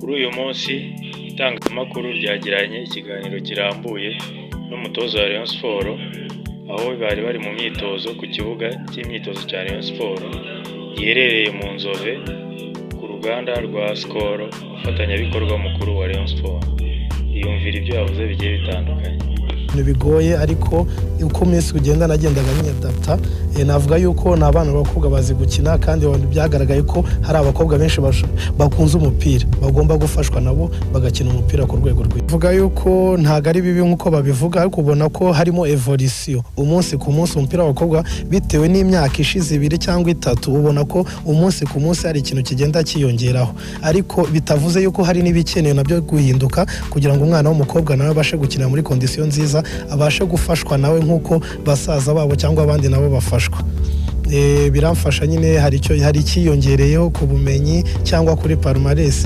Kuri uyu munsi itangazamakuru ryagiranye ikiganiro kirambuye n'umutoza wa Rayon Sports aho bari mu myitozo ku kibuga cy'imyitozo cya Rayon Sports giherereye mu Nzove ku ruganda rwa Skol umufatanyabikorwa mukuru wa Rayon Sports. Yumvira ibyo yavuze bigiye bitandukanye. Bigoye ariko uko iminsi ugenda nagendaga nyadapta navuga yuko nabana b'abakobwa bazi gukina kandi byagaragaye ko hari abakobwa benshi bakunze umupira bagomba gufashwa nabo bagakina umupira ku rwego rwe. Vuga yuko ntago ari bibi nkuko babivuga ariko ubona ko harimo evolution umunsi ku munsi umupira w'abakobwa bitewe n'imyaka ishize 2 cyangwa 3 ubona ko umunsi ku munsi hari ikintu kigenda kiyongeraho ariko bitavuze yuko hari n'ibikenewe nabyo guhinduka kugira ngo umwana w'umukobwa nawe abashe gukina muri condition nziza abashe gufashwa nawe nkuko basaza babo cyangwa abandi nabo bafashwa. Biramfasha nyine hari ikiyongereyeho ku bumenyi cyangwa kuri palmarès.